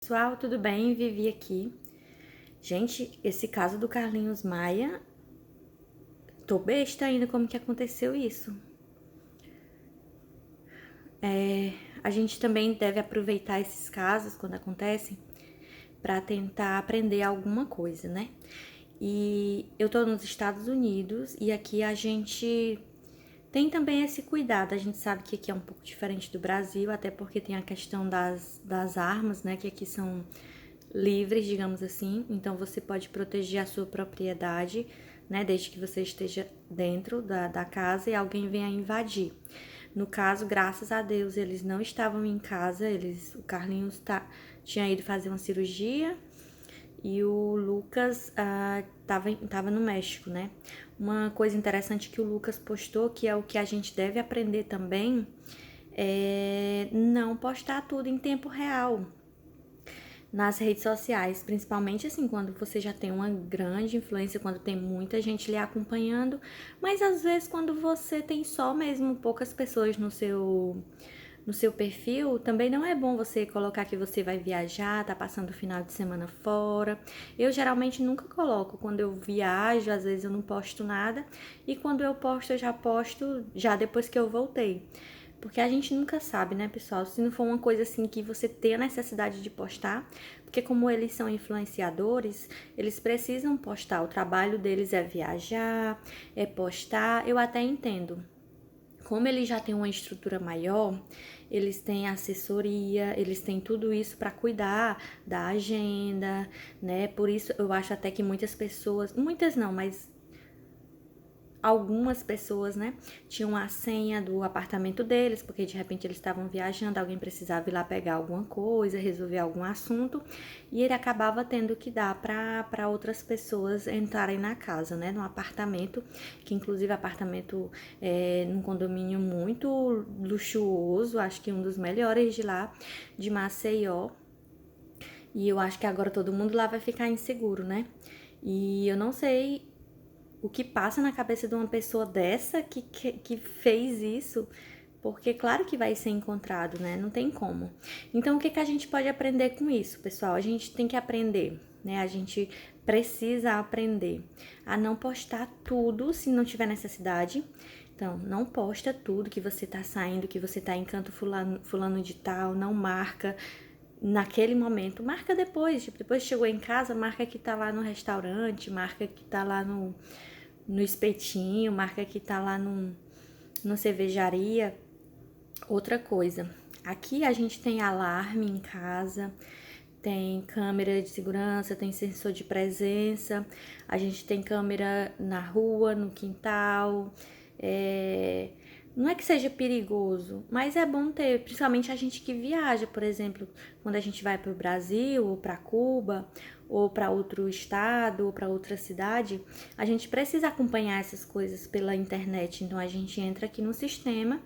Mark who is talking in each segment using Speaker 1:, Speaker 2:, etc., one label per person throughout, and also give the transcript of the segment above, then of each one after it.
Speaker 1: Pessoal, tudo bem? Vivi aqui. Gente, esse caso do Carlinhos Maia, tô besta ainda como que aconteceu isso. A gente também deve aproveitar esses casos quando acontecem para tentar aprender alguma coisa, né? E eu tô nos Estados Unidos e aqui a gente tem também esse cuidado. A gente sabe que aqui é um pouco diferente do Brasil, até porque tem a questão das armas, né? Que aqui são livres, digamos assim. Então você pode proteger a sua propriedade, né? Desde que você esteja dentro da casa e alguém venha invadir. No caso, graças a Deus, eles não estavam em casa. O Carlinhos tinha ido fazer uma cirurgia e o Lucas tava no México, né? Uma coisa interessante que o Lucas postou, que é o que a gente deve aprender também, é não postar tudo em tempo real nas redes sociais, principalmente assim, quando você já tem uma grande influência, quando tem muita gente lhe acompanhando, mas às vezes quando você tem só mesmo poucas pessoas no seu perfil, também não é bom você colocar que você vai viajar, tá passando o final de semana fora. Eu geralmente nunca coloco. Quando eu viajo, às vezes eu não posto nada. E quando eu posto, eu já posto já depois que eu voltei. Porque a gente nunca sabe, né, pessoal? Se não for uma coisa assim que você tem a necessidade de postar, porque como eles são influenciadores, eles precisam postar. O trabalho deles é viajar, é postar. Eu até entendo. Como eles já têm uma estrutura maior, eles têm assessoria, eles têm tudo isso para cuidar da agenda, né? Por isso eu acho até que muitas pessoas, muitas não, mas algumas pessoas, né, tinham a senha do apartamento deles, porque de repente eles estavam viajando, alguém precisava ir lá pegar alguma coisa, resolver algum assunto, e ele acabava tendo que dar para outras pessoas entrarem na casa, né, no apartamento, que inclusive apartamento num condomínio muito luxuoso, acho que um dos melhores de lá, de Maceió, e eu acho que agora todo mundo lá vai ficar inseguro, né? E eu não sei o que passa na cabeça de uma pessoa dessa que fez isso, porque claro que vai ser encontrado, né? Não tem como. Então, o que a gente pode aprender com isso, pessoal? A gente tem que aprender, né? A gente precisa aprender a não postar tudo se não tiver necessidade. Então, não posta tudo que você tá saindo, que você tá em canto fulano de tal, não marca naquele momento, marca depois, tipo, depois chegou em casa, marca que tá lá no restaurante, marca que tá lá no espetinho, marca que tá lá no cervejaria. Outra coisa, aqui a gente tem alarme em casa, tem câmera de segurança, tem sensor de presença, a gente tem câmera na rua, no quintal, não é que seja perigoso, mas é bom ter, principalmente a gente que viaja, por exemplo, quando a gente vai para o Brasil, ou para Cuba, ou para outro estado, ou para outra cidade, a gente precisa acompanhar essas coisas pela internet. Então a gente entra aqui no sistema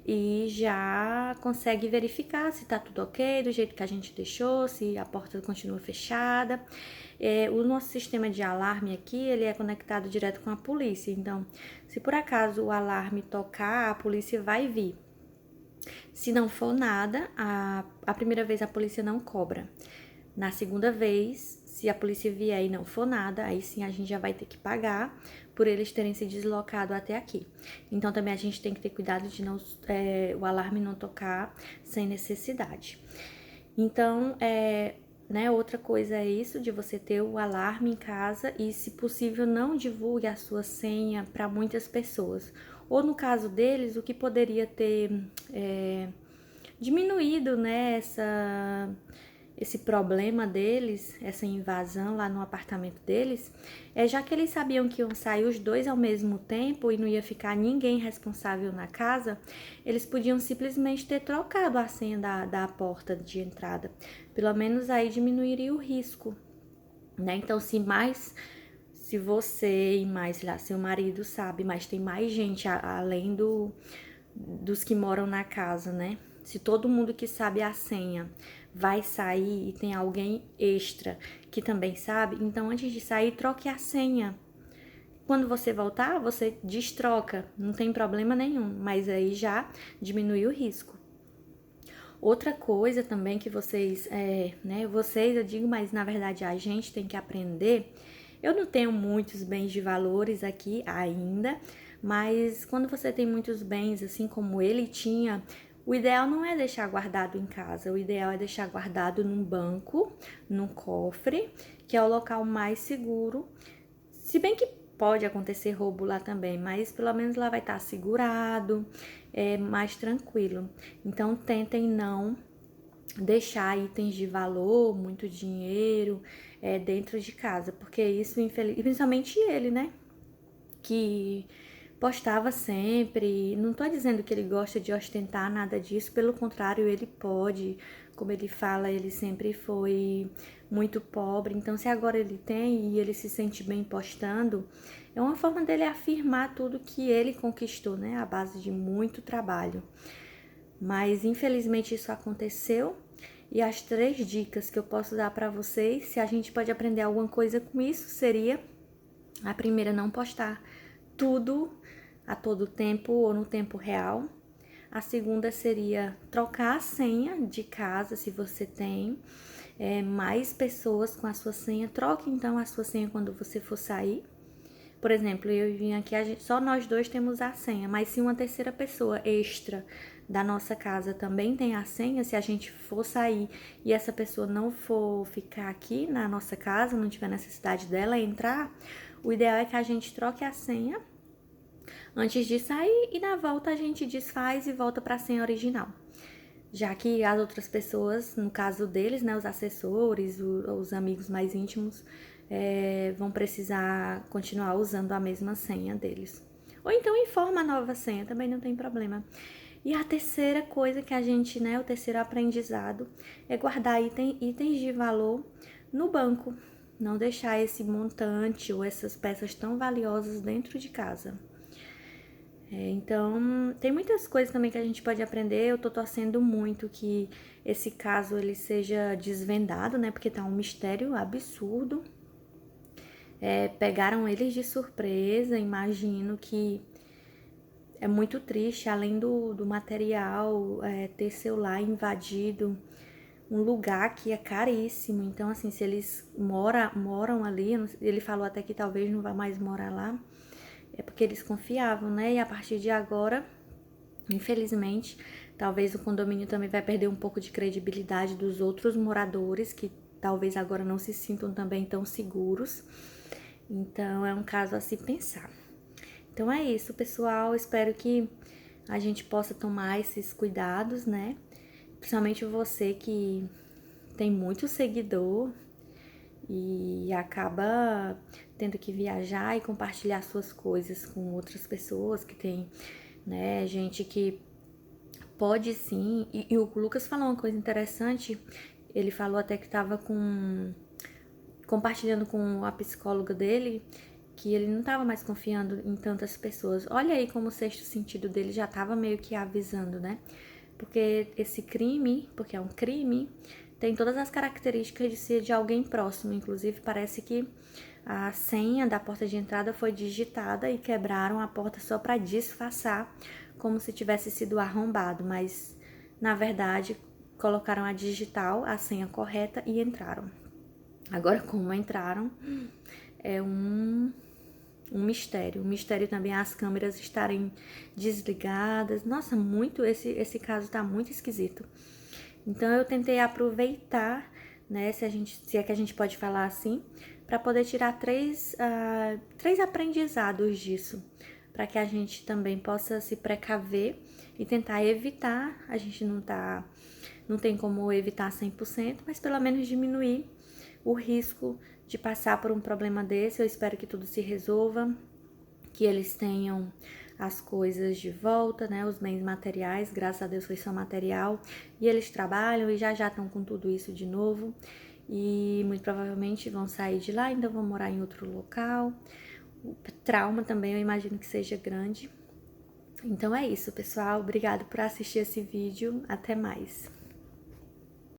Speaker 1: e já consegue verificar se tá tudo ok, do jeito que a gente deixou, se a porta continua fechada. O nosso sistema de alarme aqui, ele é conectado direto com a polícia, então se por acaso o alarme tocar, a polícia vai vir. Se não for nada, a primeira vez a polícia não cobra. Na segunda vez, se a polícia vier e não for nada, aí sim a gente já vai ter que pagar por eles terem se deslocado até aqui. Então também a gente tem que ter cuidado de o alarme não tocar sem necessidade. Então, né, outra coisa é isso, de você ter o alarme em casa e, se possível, não divulgue a sua senha para muitas pessoas. Ou no caso deles, o que poderia ter diminuído, né, esse problema deles, essa invasão lá no apartamento deles, já que eles sabiam que iam sair os dois ao mesmo tempo e não ia ficar ninguém responsável na casa, eles podiam simplesmente ter trocado a senha da porta de entrada. Pelo menos aí diminuiria o risco, né? Então, se você e mais, sei lá, seu marido sabe, mas tem mais gente além dos que moram na casa, né? Se todo mundo que sabe a senha vai sair e tem alguém extra que também sabe, então antes de sair, troque a senha. Quando você voltar, você destroca, não tem problema nenhum, mas aí já diminui o risco. Outra coisa também que vocês, vocês eu digo, mas na verdade a gente tem que aprender. Eu não tenho muitos bens de valores aqui ainda, mas quando você tem muitos bens, assim como ele tinha, o ideal não é deixar guardado em casa, o ideal é deixar guardado num banco, num cofre, que é o local mais seguro. Se bem que pode acontecer roubo lá também, mas pelo menos lá vai estar segurado, mais tranquilo. Então tentem não deixar itens de valor, muito dinheiro, dentro de casa, porque isso, infelizmente, principalmente ele, né? Que postava sempre. Não tô dizendo que ele gosta de ostentar nada disso, pelo contrário, ele pode. Como ele fala, ele sempre foi muito pobre. Então, se agora ele tem e ele se sente bem postando, é uma forma dele afirmar tudo que ele conquistou, né? À base de muito trabalho. Mas, infelizmente, isso aconteceu. E as 3 dicas que eu posso dar para vocês, se a gente pode aprender alguma coisa com isso, seria: a primeira, não postar tudo a todo tempo ou no tempo real. A segunda seria trocar a senha de casa, se você tem mais pessoas com a sua senha. Troque então a sua senha quando você for sair. Por exemplo, eu vim aqui, só nós 2 temos a senha, mas se uma terceira pessoa extra da nossa casa também tem a senha, se a gente for sair e essa pessoa não for ficar aqui na nossa casa, não tiver necessidade dela entrar, o ideal é que a gente troque a senha antes de sair e na volta a gente desfaz e volta para a senha original. Já que as outras pessoas, no caso deles, né, os assessores, os amigos mais íntimos, vão precisar continuar usando a mesma senha deles. Ou então informa a nova senha, também não tem problema. E a terceira coisa que a gente, né, o terceiro aprendizado, é guardar itens de valor no banco. Não deixar esse montante ou essas peças tão valiosas dentro de casa. Então, tem muitas coisas também que a gente pode aprender. Eu tô torcendo muito que esse caso ele seja desvendado, né? Porque tá um mistério absurdo. Pegaram eles de surpresa, imagino que é muito triste, além do material, ter celular invadido um lugar que é caríssimo. Então, assim, se eles moram ali, ele falou até que talvez não vá mais morar lá, é porque eles confiavam, né? E a partir de agora, infelizmente, talvez o condomínio também vai perder um pouco de credibilidade dos outros moradores, que talvez agora não se sintam também tão seguros. Então, é um caso a se pensar. Então, é isso, pessoal. Espero que a gente possa tomar esses cuidados, né? Principalmente você que tem muito seguidor e acaba tendo que viajar e compartilhar suas coisas com outras pessoas que tem, né, gente que pode sim. E o Lucas falou uma coisa interessante, ele falou até que estava compartilhando com a psicóloga dele, que ele não estava mais confiando em tantas pessoas. Olha aí como o sexto sentido dele já estava meio que avisando, né? Porque esse crime, porque é um crime, tem todas as características de ser de alguém próximo. Inclusive, parece que a senha da porta de entrada foi digitada e quebraram a porta só para disfarçar, como se tivesse sido arrombado. Mas, na verdade, colocaram a digital, a senha correta e entraram. Agora, como entraram, é um mistério. Um mistério também as câmeras estarem desligadas. Nossa, esse caso tá muito esquisito. Então eu tentei aproveitar, né, se é que a gente pode falar assim, para poder tirar três aprendizados disso, para que a gente também possa se precaver e tentar evitar. A gente não tem como evitar 100%, mas pelo menos diminuir o risco de passar por um problema desse. Eu espero que tudo se resolva, que eles tenham as coisas de volta, né, os bens materiais, graças a Deus foi só material, e eles trabalham e já estão com tudo isso de novo, e muito provavelmente vão sair de lá, ainda vão morar em outro local. O trauma também eu imagino que seja grande. Então é isso, pessoal, obrigado por assistir esse vídeo, até mais.